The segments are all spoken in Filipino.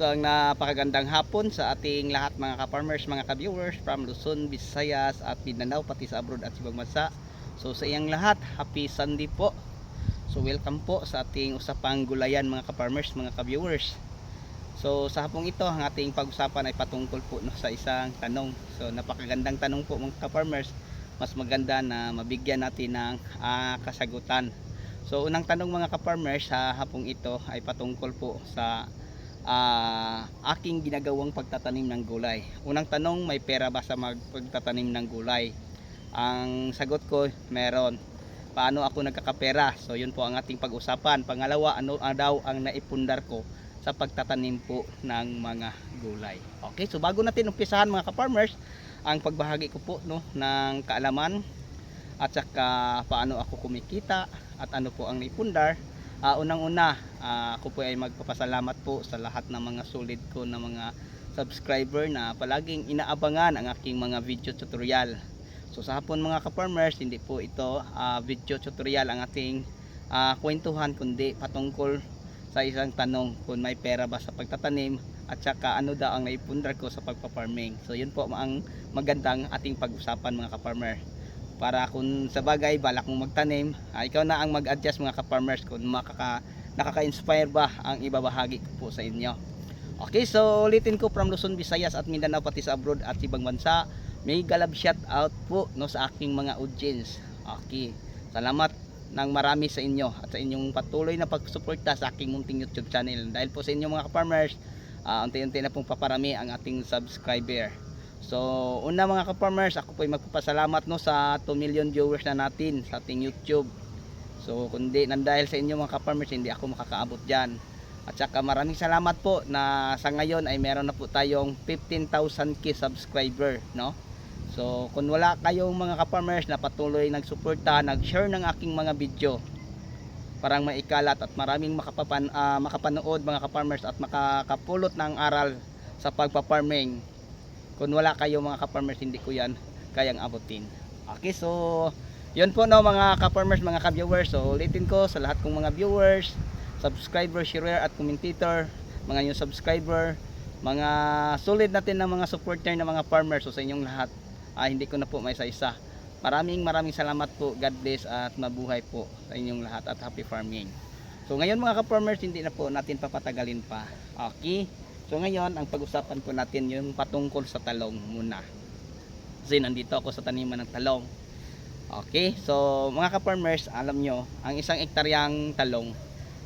Isang napakagandang hapon sa ating lahat mga ka-farmers, mga ka-viewers from Luzon, Visayas at Mindanao, pati sa abroad at ibang bansa. So sa iyang lahat, happy Sunday po. So welcome po sa ating usapang gulayan mga ka-farmers, mga ka-viewers. So sa hapong ito, ang ating pag-usapan ay patungkol po sa isang tanong. So napakagandang tanong po mga ka-farmers. Mas maganda na mabigyan natin ng kasagutan. So unang tanong mga ka-farmers sa hapong ito ay patungkol po sa aking ginagawang pagtatanim ng gulay. Unang tanong, may pera ba sa pagtatanim ng gulay? Ang sagot ko, meron. Paano ako nagkakapera? So yun po ang ating pag-usapan. Pangalawa, ano daw ang naipundar ko sa pagtatanim po ng mga gulay. Okay, so bago natin umpisahan mga ka-farmers, ang pagbahagi ko po ng kaalaman at saka paano ako kumikita at ano po ang naipundar. Unang-una, ako po ay magpapasalamat po sa lahat ng mga solid ko na mga subscriber na palaging inaabangan ang aking mga video tutorial. So sa hapon mga ka-farmers, hindi po ito video tutorial ang ating kwentuhan, kundi patungkol sa isang tanong kung may pera ba sa pagtatanim at saka ano daw ang naipundar ko sa pagpa-farming. So yun po ang magandang ating pag-usapan mga ka-farmer. Para kung sa bagay balak mong magtanim, ikaw na ang mag-adjust mga ka-farmers kung nakaka-inspire ba ang ibabahagi ko po sa inyo. Okay, so ulitin ko from Luzon, Visayas at Mindanao, pati sa abroad at ibang bansa. May galab shout out po sa aking mga audience. Okay, salamat ng marami sa inyo at sa inyong patuloy na pagsuporta sa aking munting YouTube channel. Dahil po sa inyo mga ka-farmers, unti-unti na pong paparami ang ating subscriber. So una mga ka-farmers, ako po ay magpapasalamat sa 2 million viewers na natin sa ating YouTube. So kundi dahil sa inyo mga ka-farmers, hindi ako makakaabot dyan. At saka maraming salamat po na sa ngayon ay meron na po tayong 15,000 subscriber, no? So kung wala kayong mga ka-farmers na patuloy nagsuporta, nag-share ng aking mga video, parang maikalat at maraming makapanood mga ka-farmers at makakapulot ng aral sa pagpa-farming. Kung wala kayo mga ka-farmers, hindi ko yan kayang abutin. Okay, so yun po mga ka-farmers, mga ka-viewers. So ulitin ko sa lahat kong mga viewers, subscriber, share at commentator, mga new subscriber, mga solid natin na mga supporter na mga farmers. So sa inyong lahat, hindi ko na po may isa-isa. Maraming salamat po. God bless at mabuhay po sa inyong lahat at happy farming. So ngayon mga ka-farmers, hindi na po natin papatagalin pa. Okay, so ngayon ang pag-usapan po natin yung patungkol sa talong muna. Kasi nandito ako sa taniman ng talong. Okay, so mga ka-farmers, alam nyo, ang isang ektaryang talong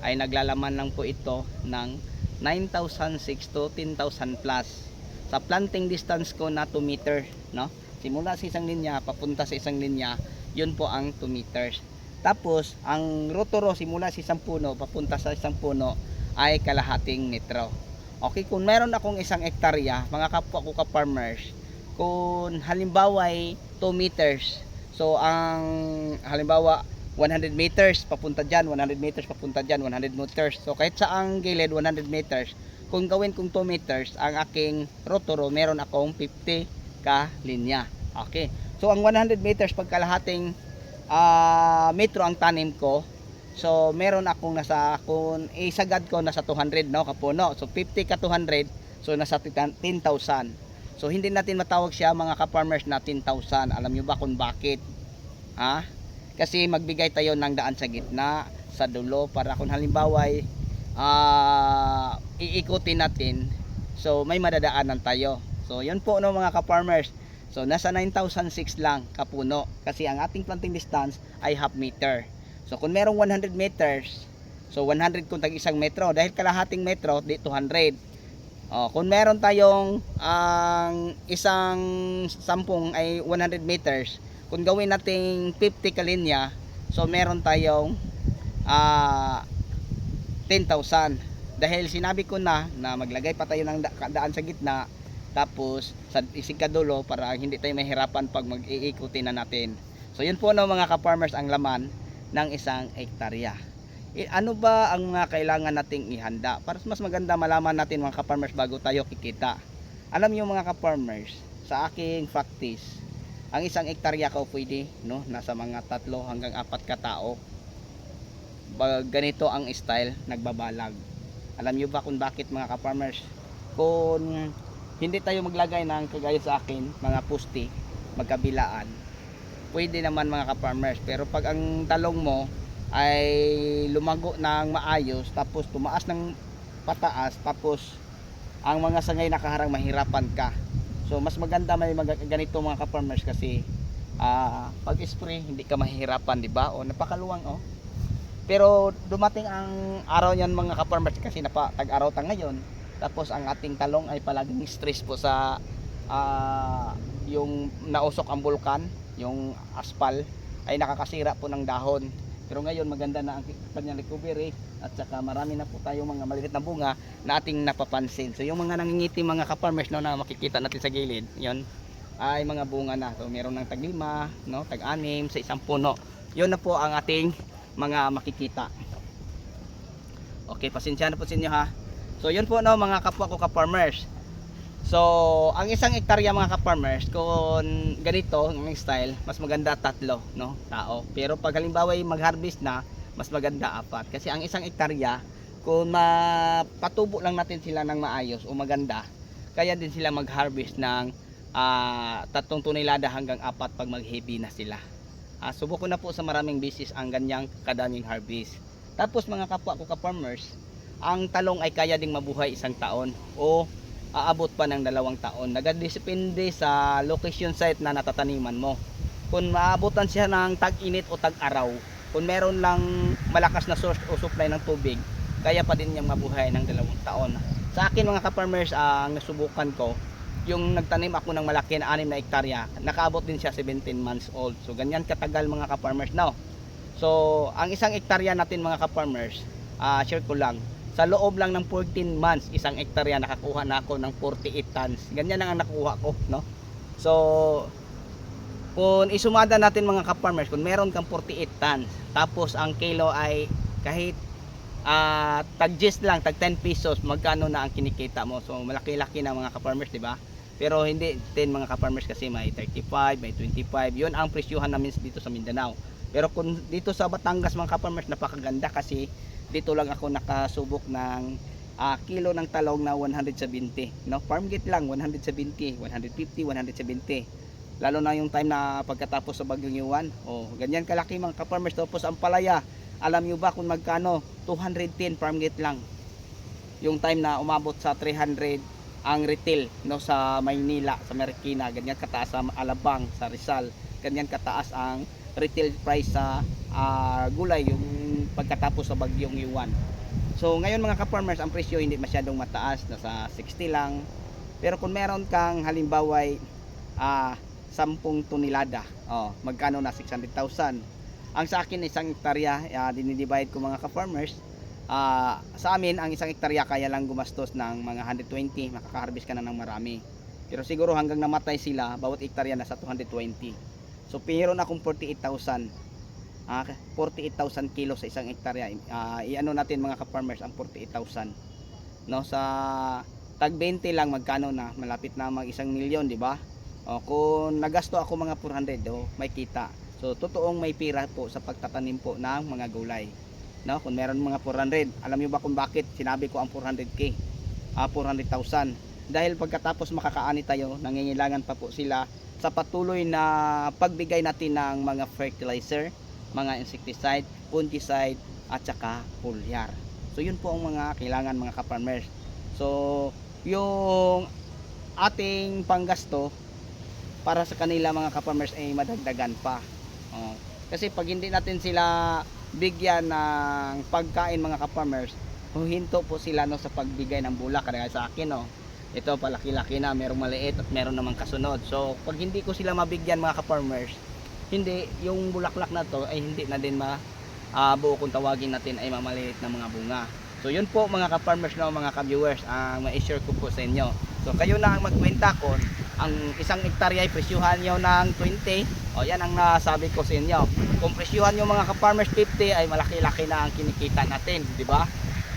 ay naglalaman lang po ito ng 9,006 to 10,000 plus. Sa planting distance ko na 2 meter, no? Simula sa isang linya papunta sa isang linya, yun po ang 2 meters. Tapos ang rotoro simula sa isang puno papunta sa isang puno ay kalahating metro. Okay, kung meron akong isang ektarya, mga kapwa ko ka-farmers, kung halimbawa ay 2 meters, so ang halimbawa 100 meters papunta dyan, 100 meters papunta dyan, 100 meters. So kahit sa ang gilid 100 meters, kung gawin kong 2 meters, ang aking rotoro, meron akong 50 ka linya. Okay, so ang 100 meters pagkalahating metro ang tanim ko. So meron akong nasa, kung isagad ko nasa 200 kapuno. So 50 ka 200, so nasa 10,000. So hindi natin matawag siya mga ka-farmers na 10,000. Alam nyo ba kung bakit? Kasi magbigay tayo ng daan sa gitna, sa dulo, para kung halimbawa ay iikutin natin, so may madadaanan tayo. So yun po mga ka-farmers. So nasa 9,006 lang kapuno kasi ang ating planting distance ay half meter. So kung merong 100 meters, so 100 kung tag isang metro, dahil kalahating metro, di 200. Kung meron tayong isang sampung ay 100 meters, kung gawin nating 50 kalinya, so meron tayong 10,000. Dahil sinabi ko na maglagay pa tayo ng daan sa gitna, tapos sa isikadulo para hindi tayo mahirapan pag mag-iikutin na natin. So yun po mga ka-farmers ang laman ng isang hektarya. Ano ba ang mga kailangan nating ihanda para mas maganda malaman natin mga ka-farmers bago tayo kikita? Alam niyo mga ka-farmers, sa aking practice, ang isang hektarya ko pwede nasa mga 3 hanggang 4 katao. Ganito ang style, nagbabalag. Alam niyo ba kung bakit mga ka-farmers? kung hindi tayo maglagay ng kagaya sa akin, mga poste, magkabilaan, pwede naman mga ka-farmers. Pero pag ang talong mo ay lumago ng maayos, tapos tumaas ng pataas, tapos ang mga sangay nakaharang, mahirapan ka. So mas maganda may ganito mga ka-farmers kasi pag spray hindi ka mahihirapan, di ba? O napakaluwang oh. Pero dumating ang araw niyan mga ka-farmers kasi napatag-araw ta ngayon. Tapos ang ating talong ay palaging stress po sa yung nausok ang bulkan, yung aspal ay nakakasira po ng dahon. Pero ngayon maganda na ang kanyang recovery at saka marami na po tayong mga maliliit na bunga na ating napapansin. So yung mga nangingiti mga ka-farmers no, na makikita natin sa gilid, yon ay mga bunga na. So meron ng tag-5, no, tag-6 sa isang puno. Yun na po ang ating mga makikita. Okay, pasensya na po sa inyo ha. So yun po no mga kapwa ko ka-farmers. So ang isang hektarya mga ka-farmers, kung ganito ng style, mas maganda 3 no, tao. Pero pag halimbawa ay mag-harvest na, mas maganda 4. Kasi ang isang hektarya, kung mapatubo lang natin sila ng maayos o maganda, kaya din sila mag-harvest ng 3 tonelada hanggang 4 pag mag-heavy na sila. Subuko na po sa maraming beses ang ganyang kadaming harvest. Tapos mga kapwa ko ka-farmers, ang talong ay kaya ding mabuhay 1 taon o aabot pa ng 2 taon. Nagadepende sa location site na natataniman mo. Kung maabutan siya ng tag-init o tag-araw, kung meron lang malakas na source o supply ng tubig, kaya pa din niyang mabuhay ng 2 taon. Sa akin mga ka-farmers, ang nasubukan ko, yung nagtanim ako ng malaki na 6 na hektarya, nakaabot din siya 17 months old. So ganyan katagal mga ka-farmers now. So ang isang hektarya natin mga ka-farmers, share ko lang, sa loob lang ng 14 months, isang hektarya nakakuha na ako ng 48 tons. Ganyan ang nakuha ko, no? So kung isumada natin mga ka-farmers, kung meron kang 48 tons, tapos ang kilo ay kahit tag-10 lang, tag 10 pesos, magkano na ang kinikita mo? So malaki-laki na mga ka-farmers, di ba? Pero hindi din mga ka-farmers kasi may 35, may 25. Yun ang presyuhan namin dito sa Mindanao. Pero kung dito sa Batangas mga ka-farmers, napakaganda kasi dito lang ako nakasubok ng kilo ng talong na 170, no? Farm gate lang 170, 150, 170. Lalo na yung time na pagkatapos sa bagyong Iwan. Oh, ganyan kalaki mga ka-farmers. Tapos ang palaya, alam niyo ba kung magkano? 210 farm gate lang. Yung time na umabot sa 300 ang retail, no, sa Maynila, sa Marikina, ganyan kataas sa Alabang, sa Rizal, ganyan kataas ang retail price sa gulay yung pagkatapos sa bagyong Iwan. So ngayon mga ka-farmers, ang presyo hindi masyadong mataas, nasa 60 lang. Pero kung meron kang halimbawa 10 tonelada, magkano na? 600,000. Ang sa akin isang hektarya, dinidivide ko mga ka-farmers, sa amin ang isang hektarya kaya lang gumastos ng mga 120, makaka-harvest ka na ng marami. Pero siguro hanggang namatay sila, bawat hektarya nasa 220. So meron akong 48,000. 48,000 kilo sa isang hektarya. Iano natin mga ka-farmers ang 48,000. No, sa tag 20 lang magkano na? Malapit na mag 1,000,000, di ba? Kung nagasto ako mga 400, may kita. So totoong may pira po sa pagtatanim po ng mga gulay. No, kung meron mga 400, alam niyo ba kung bakit sinabi ko ang 400k? 400,000. Dahil pagkatapos makakaani tayo, nangangailangan pa po sila sa patuloy na pagbigay natin ng mga fertilizer, mga insecticide, fungicide at saka foliar. So yun po ang mga kailangan mga ka-farmers. So yung ating panggasto para sa kanila mga ka-farmers ay madagdagan pa. Kasi pag hindi natin sila bigyan ng pagkain mga ka-farmers, huhinto po sila no sa pagbigay ng bulak. Kaya sa akin ito palaki-laki na, merong maliit at meron namang kasunod. So pag hindi ko sila mabigyan mga ka-farmers, hindi yung bulaklak na to ay hindi na din buo kung tawagin natin ay mamaliit na mga bunga. So yun po mga ka-farmers no, mga ka-viewers, ang ma-share ko po sa inyo. So kayo na ang magkwenta kung ang isang hektarya ay presyuhan nyo ng 20. Yan ang nasabi ko sa inyo. Kung presyuhan nyo mga ka-farmers 50, ay malaki-laki na ang kinikita natin, di ba?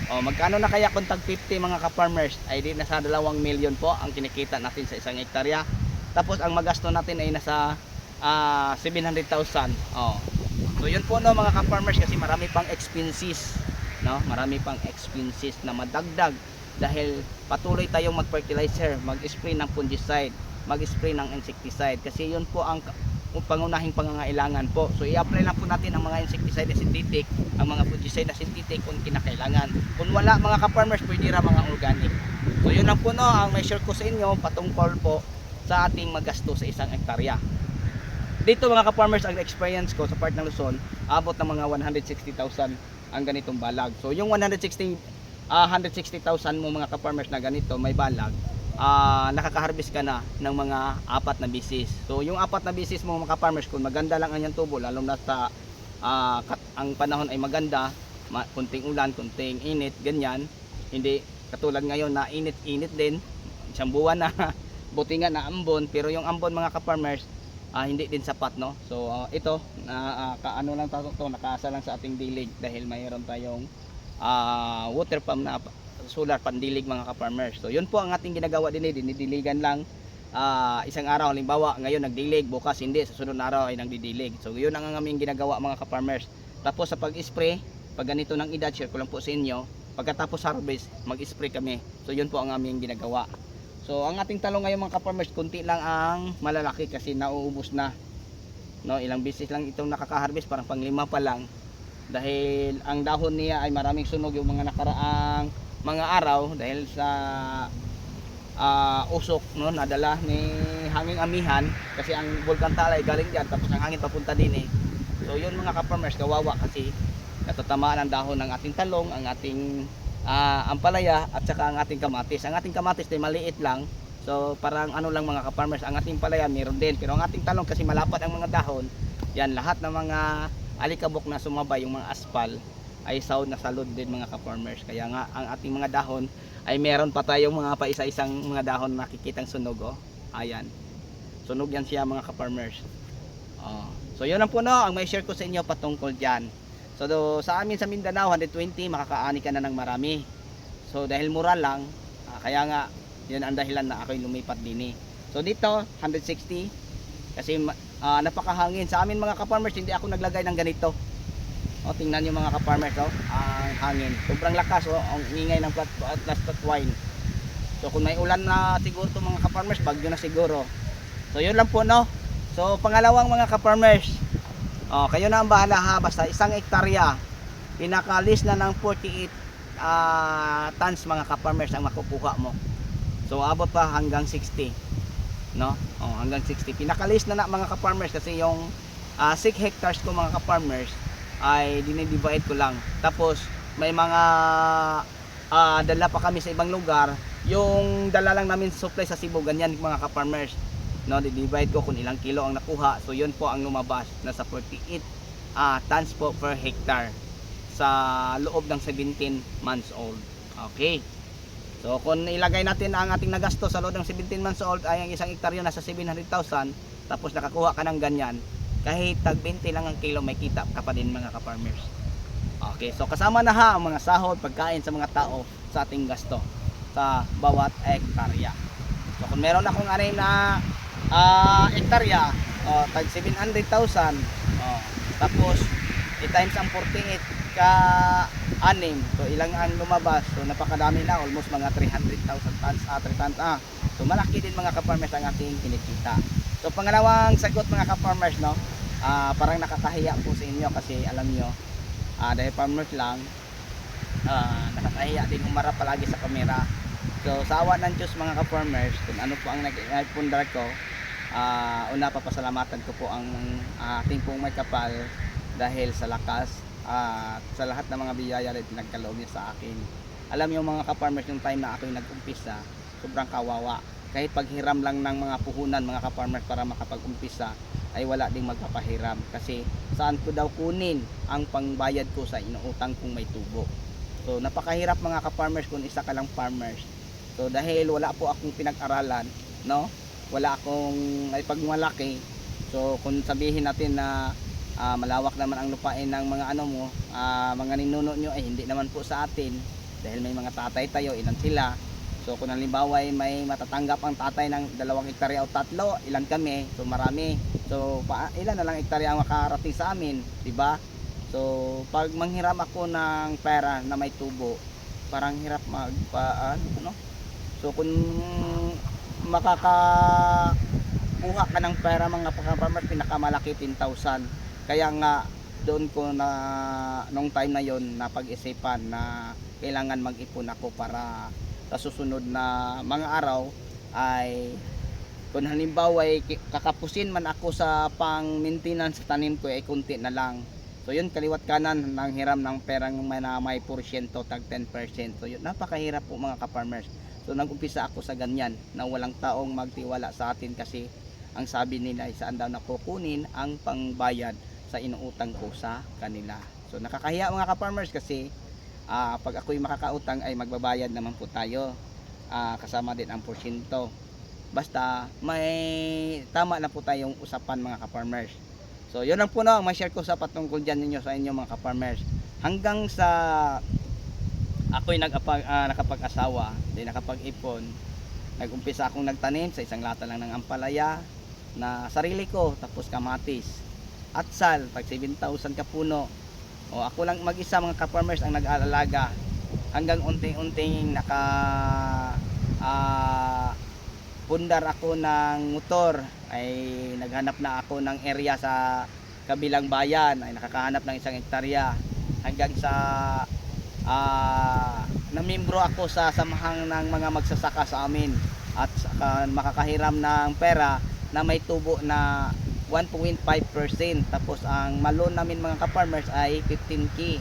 Magkano na kaya kung tag 50 mga ka-farmers? Ay di nasa 2 milyon po ang kinikita natin sa isang hektarya. Tapos ang magasto natin ay nasa 700,000. So yun po no mga ka-farmers, kasi marami pang expenses, no? Marami pang expenses na madagdag dahil patuloy tayong mag-fertilizer, mag-spray ng fungicide, mag-spray ng insecticide kasi yun po ang pangunahing pangangailangan po. So i-apply lang po natin ang mga insecticide na synthetic, ang mga fungicide na synthetic kung kinakailangan. Kung wala mga ka-farmers, pwede ra mga organic. So yun lang po no, ang may share ko sa inyo patungkol po sa ating magasto sa isang hektarya. Dito mga ka-farmers, ang experience ko sa part ng Luzon, abot ng mga 160,000 ang ganitong balag. So yung 160,000 mo mga ka-farmers na ganito may balag, nakaka-harvest ka na ng mga 4 na bisis. So yung 4 na bisis mo mga farmers, kung maganda lang ang tubo, lalo na sa ang panahon ay maganda, kunting ulan, kunting init, ganyan, hindi katulad ngayon na init-init din, isang buwan na buti nga na ambon, pero yung ambon mga ka-farmers, hindi din sapat, no. So ito ano lang to, nakaasa lang sa ating dilig dahil mayroon tayong water pump na solar pandilig mga ka-farmers. So yun po ang ating ginagawa din, dinidiligan lang isang araw, halimbawa ngayon nagdilig, bukas hindi, sa sunod na araw ay nagdidilig. So yun ang aming ginagawa mga ka-farmers. Tapos sa pag-spray, pag ganito ng edad, share ko lang po sa inyo, pagkatapos harvest, mag-spray kami. So yun po ang aming ginagawa. So ang ating talong ngayon mga ka-farmers, kunti lang ang malalaki kasi nauubos na, no. Ilang beses lang itong nakaka-harvest, parang pang-5 pa lang, dahil ang dahon niya ay maraming sunog yung mga nakaraang mga araw dahil sa usok, no, nadala ni hanging amihan kasi ang Bulkan Talay galing diyan, tapos ang hangin papunta din So yun mga ka-farmers, kawawa kasi natatamaan ang dahon ng ating talong, ang ating ampalaya at saka ang ating kamatis. Ang ating kamatis ay maliit lang, so parang ano lang mga ka-farmers, ang ating palaya meron din, pero ang ating talong kasi malapad ang mga dahon, yan lahat ng mga alikabok na sumabay, yung mga aspal ay sawd na salud din mga ka-farmers. Kaya nga ang ating mga dahon ay meron pa tayong mga paisa-isang mga dahon na nakikitang sunog, ayan, sunog yan siya mga ka-farmers. So yun lang po no, ang may share ko sa inyo patungkol dyan. So sa amin sa Mindanao 120, makakaani ka na ng marami. So dahil mura lang, kaya nga yun ang dahilan na ako'y lumipat din So dito 160 kasi napakahangin sa amin mga ka-farmers. Hindi ako naglagay ng ganito. Tingnan nyo mga ka-farmers, ang hangin sobrang lakas, ang ingay ng plastic wine. So kung may ulan na siguro to mga ka-farmers, bagyo na siguro. So yun lang po no. So pangalawang mga ka-farmers, kayo na ang bahala ha, basta isang hektarya pinakalis na ng 48 tons mga ka-farmers ang makukuha mo. So abot pa hanggang 60, no? Hanggang 60 pinakalis na mga ka-farmers kasi yung 6 hectares ko mga ka-farmers ay dinidivide ko lang. Tapos may mga dala pa kami sa ibang lugar, yung dala lang namin supply sa Cebu, ganyan mga ka-farmers, no. Di-divide ko kung ilang kilo ang nakuha. So yun po ang lumabas na sa 48 tons po per hectare sa loob ng 17 months old. Okay, so kung ilagay natin ang ating nagasto sa loob ng 17 months old ay ang isang hektarya nasa 700,000, tapos nakakuha ka ng ganyan, kahit tag 20 lang ang kilo, may kita ka pa din mga ka-farmers. Okay, so kasama na ha ang mga sahod, pagkain sa mga tao sa ating gasto sa bawat hektarya. So kung meron akong anim na hektarya, tag 700,000, tapos i-times ang 48 ka 6, so ilang ang lumabas, so napakadami na, almost mga 300,000 tons, 3 tons. So malaki din mga ka-farmers ang ating kinikita. So pangalawang sagot mga ka-farmers, no, parang nakakahiya po sa inyo kasi alam nyo, dahil farmers lang, nakakahiya din umarap palagi sa kamera. So sa awa ng Diyos mga ka-farmers, kung ano po ang nag-pundar ko, una papasalamatan ko po ang ating pong may kapal dahil sa lakas at sa lahat ng mga biyaya rin nagkaloob niya sa akin. Alam niyo mga ka-farmers, yung time na ako'y nag-umpisa, sobrang kawawa. Kahit paghiram lang ng mga puhunan mga ka-farmers para makapag-umpisa ay wala ding magpapahiram kasi saan ko daw kunin ang pangbayad ko sa inuutang kong may tubo. So napakahirap mga ka-farmers kung isa ka lang farmers. So dahil wala po akong pinag-aralan, no, wala akong ay pagmalaki. So kung sabihin natin na malawak naman ang lupain ng mga mga ninuno nyo, ay hindi naman po sa atin dahil may mga tatay tayo, ilan sila. So kung halimbawa ay may matatanggap ang tatay ng 2 hektarya o 3, ilan kami? So marami. So ilan na lang hektarya ang makarating sa amin, di ba? So pag manghiram ako ng pera na may tubo, parang hirap ano. So kung makakakuha ka ng pera mga farmer, pinakamalaki 10,000. Kaya nga doon ko na nung time na yon napag-isipan na kailangan mag-ipon ako para sa susunod na mga araw ay kung halimbawa ay kakapusin man ako sa pang maintenance sa tanim ko ay kunti na lang. So yun, kaliwat kanan nang hiram ng perang may porsyento tag 10%. So yun, napakahirap po mga ka-farmers. So nag-umpisa ako sa ganyan na walang taong magtiwala sa atin kasi ang sabi nila ay saan daw nakukunin ang pangbayad sa inuutang ko sa kanila. So nakakahiya mga ka-farmers kasi pag ako'y makakautang ay magbabayad naman po tayo, kasama din ang porsyento. Basta may tama na po tayong usapan mga ka-farmers. So yun lang po na ma-share ko sa patungkol dyan ninyo sa inyo mga ka-farmers. Hanggang sa ako'y nakapag-asawa, din nakapag-ipon, nag-umpisa akong nagtanim sa isang lata lang ng ampalaya na sarili ko, tapos kamatis, atsal, pag 7,000 kapuno. O ako lang mag-isa mga ka-farmers ang nag-aalaga hanggang unting-unting pundar ako ng motor, ay naghanap na ako ng area sa kabilang bayan, ay nakakahanap ng 1 hektarya hanggang sa namimbro ako sa samahang ng mga magsasaka sa amin at makakahiram ng pera na may tubo na 1.5%, tapos ang malon namin mga ka-farmers ay 15k.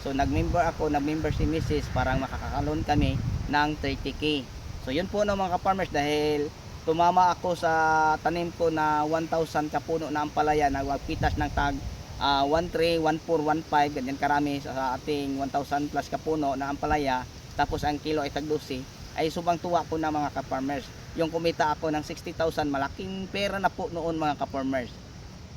So nag-member si Mrs. parang makakakalon kami ng 30k. So yun po no mga ka-farmers, dahil tumama ako sa tanim ko na 1,000 kapuno na ampalaya na magpitas ng tag 1,3, 1,4, 1,5 ganyan karami sa ating 1,000 plus kapuno na ampalaya, tapos ang kilo ay tag 12, ay subang tuwa ko na mga ka-farmers. Yung kumita ako ng 60,000, malaking pera na po noon mga ka-farmers.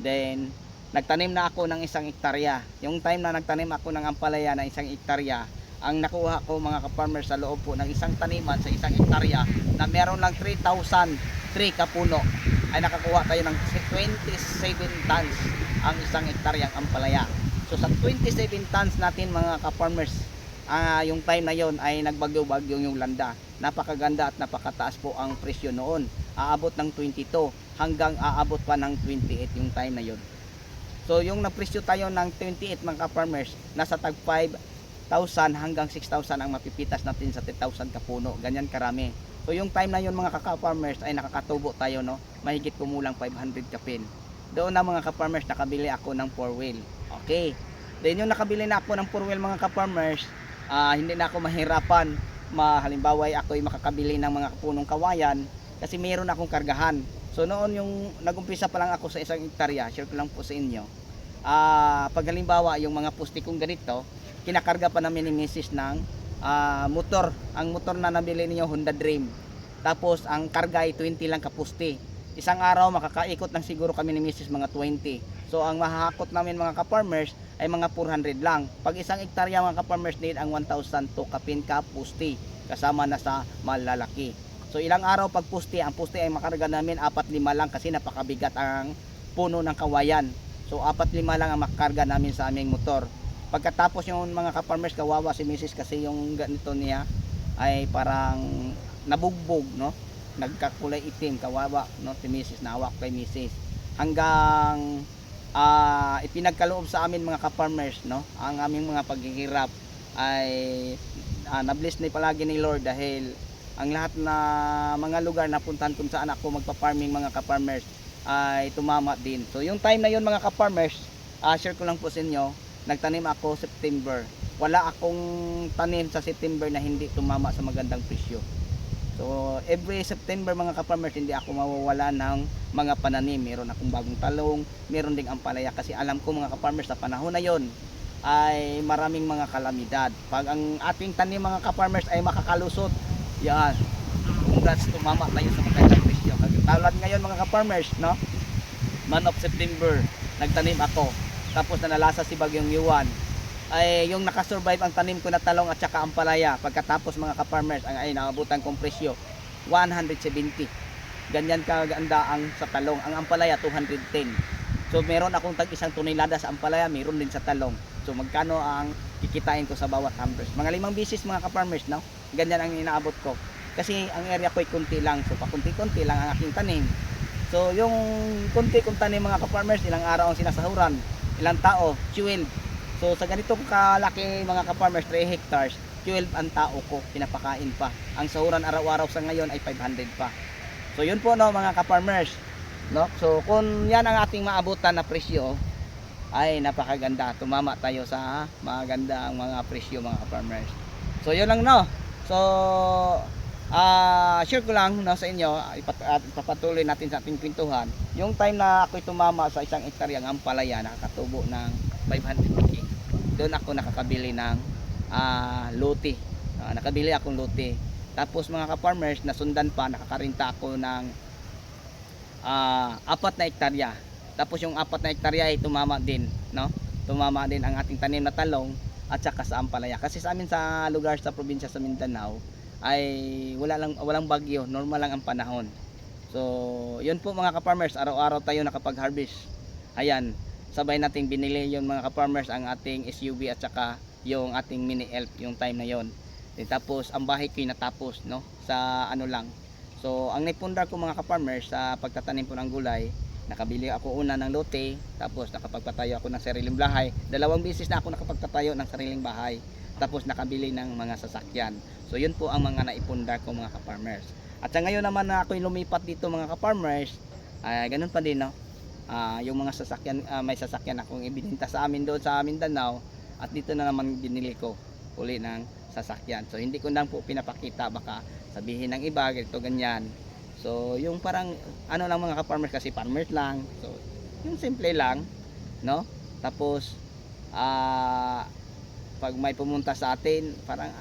Then nagtanim na ako ng 1 hektarya. Yung time na nagtanim ako ng ampalaya na 1 hektarya, ang nakuha ko mga ka-farmers sa loob po ng isang taniman sa 1 hektarya na meron lang 3,003 kapuno, ay nakakuha tayo ng 27 tons ang 1 hektaryang ampalaya. So sa 27 tons natin mga ka-farmers, yung time na yon ay nagbagyo-bagyo yung landa. Napakaganda at napakataas po ang presyo noon. Aabot ng 22 hanggang aabot pa ng 28 yung time na yon. So yung napresyo tayo ng 28 mga ka-farmers, nasa tag 5,000 hanggang 6,000 ang mapipitas natin sa 10,000 kapuno. Ganyan karami. So yung time na yon mga ka-farmers ay nakakatubo tayo, no? Mahigit kumulang 500 kapin. Doon na mga ka-farmers nakabili ako ng 4-wheel. Okay. Then yung nakabili na ako ng 4-wheel mga ka-farmers, hindi na ako mahirapan. Halimbawa ay ako'y makakabili ng mga punong kawayan kasi mayroon akong kargahan. So noon yung nagumpisa pa lang ako sa 1 hektarya, share ko lang po sa inyo. Pag halimbawa yung mga pusti kong ganito, kinakarga pa namin ni Mrs. ng motor. Ang motor na nabili niyo Honda Dream. Tapos ang karga ay 20 lang kapusti. Isang araw makakaikot lang siguro kami ni Mrs. mga 20. So ang mahahakot namin mga ka-farmers ay mga 400 lang. Pag 1 hektarya mga ka-farmers need ang 1,000 to kapin kapusti, kasama na sa malalaki. So ilang araw pag pusti, ang pusti ay makarga namin 4-5 lang kasi napakabigat ang puno ng kawayan. So 4-5 lang ang makarga namin sa aming motor. Pagkatapos yung mga ka-farmers, kawawa si Mrs. kasi yung ganito niya ay parang nabugbog, no? Nagkakulay itim, kawawa, no? Si Mrs. Nawak kay Mrs. Hanggang ipinagkaloob sa amin mga ka-farmers, no? Ang aming mga paghihirap ay na-bless na palagi ni Lord dahil ang lahat na mga lugar na puntahan kung saan ako magpa-farming mga ka-farmers ay tumama din. So yung time na yun mga ka-farmers, share ko lang po sa inyo, nagtanim ako September. Wala akong tanim sa September na hindi tumama sa magandang presyo. So every September mga ka-farmers, hindi ako mawawala ng mga pananim. Meron akong bagong talong, meron ding ampalaya kasi alam ko mga ka-farmers sa panahon na yon ay maraming mga kalamidad. Pag ang ating tanim mga ka-farmers ay makakalusot, yan, congrats, tumama tayo sa magandang presyo. Tulad ngayon mga ka-farmers, no? Month of September, nagtanim ako. Tapos nalasa si Bagyong Yuan. Ay yung nakasurvive ang tanim ko na talong at saka ampalaya. Pagkatapos mga ka-farmers, ay naabutan kong presyo 170. Ganyan kaganda ang sa talong. Ang ampalaya 210. So meron akong tag 1 tonelada sa ampalaya, meron din sa talong. So magkano ang kikitain ko sa bawat hampers. Mga 5 bisis mga ka-farmers, no? Ganyan ang inaabot ko. Kasi ang area ko ay kunti lang. So pakunti-kunti lang ang aking tanim. So yung kunti kong tanim mga ka-farmers, ilang araw ang sinasahuran, ilang tao, 12. So sa ganitong kalaki mga ka-farmers, 3 hectares, 12 ang tao ko, pinapakain pa. Ang sahuran araw-araw sa ngayon ay 500 pa. So yun po no mga ka-farmers, no? So kung yan ang ating maabutan na presyo, ay napakaganda. Tumama tayo sa maganda ang mga presyo mga ka-farmers. So yun lang no. So share ko lang no, sa inyo, ipapatuloy natin sa ating kwentuhan. Yung time na ako'y tumama sa 1 hektarya ng ampalaya, nakakatubo ng 500k. Doon ako nakakabili ng lote. Nakabili akong lote. Tapos mga ka-farmers, nasundan pa, nakakarinta ako ng 4 na hektarya. Tapos yung 4 na hektarya ay tumama din, no? Tumama din ang ating tanim na talong at saka sa ampalaya. Kasi sa amin sa lugar sa probinsya sa Mindanao ay walang bagyo, normal lang ang panahon. So, yun po mga ka-farmers, araw-araw tayo nakapag-harvest. Ayan, sabay nating binili yung mga ka-farmers ang ating SUV at saka yung ating mini elf yung time na yon. Tapos ang bahay ko natapos no sa ano lang. So ang naipundar ko mga ka-farmers sa pagtatanim po ng gulay, nakabili ako una ng lote, tapos nakapagpatayo ako ng sariling bahay. 2 beses na ako nakapagpatayo ng sariling bahay, tapos nakabili ng mga sasakyan. So yun po ang mga naipundar ko mga ka-farmers. At sa ngayon naman na ako'y lumipat dito mga ka-farmers, ganun pa din no. Yung mga sasakyan, may sasakyan akong ibinenta sa amin doon sa Mindanao, at dito na naman binili ko uli ng sasakyan. So hindi ko lang po pinapakita, baka sabihin ng iba ganito ganyan. So yung parang ano lang mga ka-farmers, kasi farmers lang. So yung simple lang, no? Tapos pag may pumunta sa atin, parang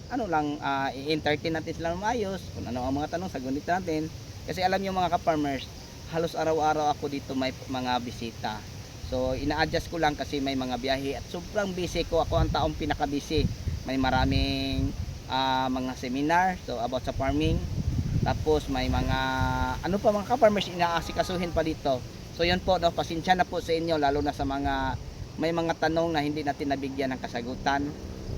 ano lang, i-entertain natin sila ng maayos. Kung ano ang mga tanong, sagutin natin. Kasi alam niyo mga ka-farmers, halos araw-araw ako dito may mga bisita. So ina-adjust ko lang kasi may mga biyahe at sobrang busy ko. Ako ang taong pinaka-busy. May maraming mga seminar so about sa farming. Tapos may mga ano pa mga ka-farmers inaasikasuhin pa dito. So yun po no, pasensya na po sa inyo lalo na sa mga may mga tanong na hindi natin nabigyan ng kasagutan.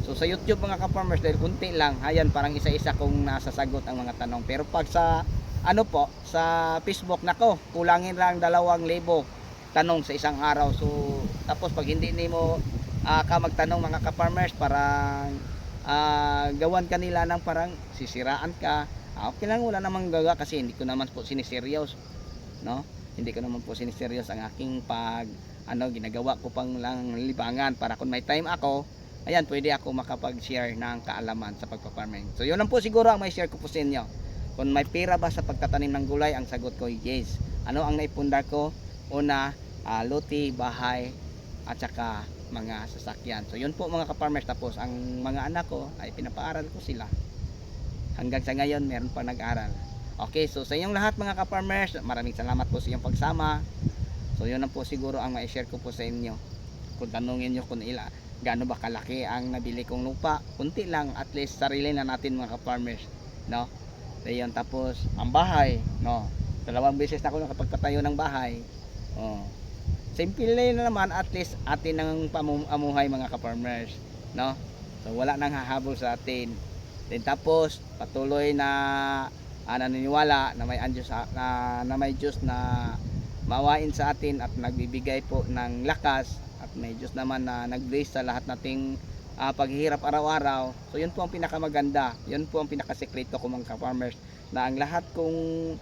So sa YouTube mga ka-farmers, dahil kunti lang, ayan parang isa-isa kong nasasagot ang mga tanong. Pero pag sa ano po, sa Facebook nako, kulangin lang 2,000 tanong sa isang araw. So tapos pag hindi nimo ka magtanong mga ka-farmers, parang gawan kanila ng parang sisiraan ka. Okay lang, wala namang gaga kasi hindi ko naman po siniseryos, no? Hindi ko naman po siniseryos ang aking ginagawa ko pang lang libangan para kung may time ako, ayan, pwede ako makapag-share ng kaalaman sa pagpa-farming. So yun lang po siguro ang may share ko po sa inyo. Kung may pera ba sa pagtatanim ng gulay, ang sagot ko yes. Ano ang naipundar ko? Una, lote, bahay, at saka mga sasakyan. So yun po mga ka-farmers. Tapos ang mga anak ko ay pinapaaral ko sila. Hanggang sa ngayon meron pa nag-aral. Okay, so sa inyong lahat mga ka-farmers, maraming salamat po sa iyong pagsama. So yun lang po siguro ang ma-share ko po sa inyo. Kung tanungin nyo kung gaano ba kalaki ang nabili kong lupa, kunti lang, at least sarili na natin mga ka-farmers, no? So yun, tapos ang bahay, no? 2 beses na ako nakapagpatayo ng bahay. Simple na naman, at least atin ang pamuhay mga ka-farmers, no? So wala nang hahabol sa atin. Then tapos patuloy na naniniwala na may Diyos na may Diyos na maawain sa atin at nagbibigay po ng lakas, at may Diyos naman na nag-bless sa lahat nating paghihirap araw-araw. So yun po ang pinakamaganda, yun po ang pinakasekreto ko mga ka-farmers, na ang lahat kong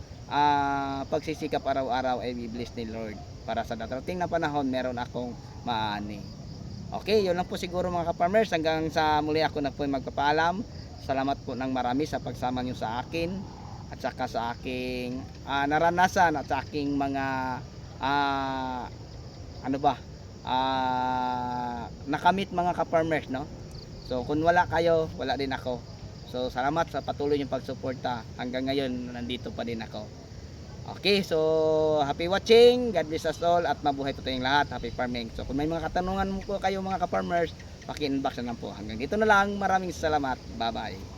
pagsisikap araw-araw ay i-bless ni Lord, para sa darating na panahon meron akong maani. Okay, yun lang po siguro mga ka-farmers. Hanggang sa muli ako na po magpapaalam. Salamat po ng marami sa pagsama nyo sa akin at saka sa aking naranasan at sa aking mga nakamit mga ka-farmers, no? So kung wala kayo, wala din ako. So salamat sa patuloy yung pagsuporta. Hanggang ngayon nandito pa din ako. Okay, so happy watching. God bless us all at mabuhay po tayong lahat. Happy farming. So kung may mga katanungan mo po kayo mga ka-farmers, paki-inbox na lang po. Hanggang dito na lang. Maraming salamat. Bye-bye.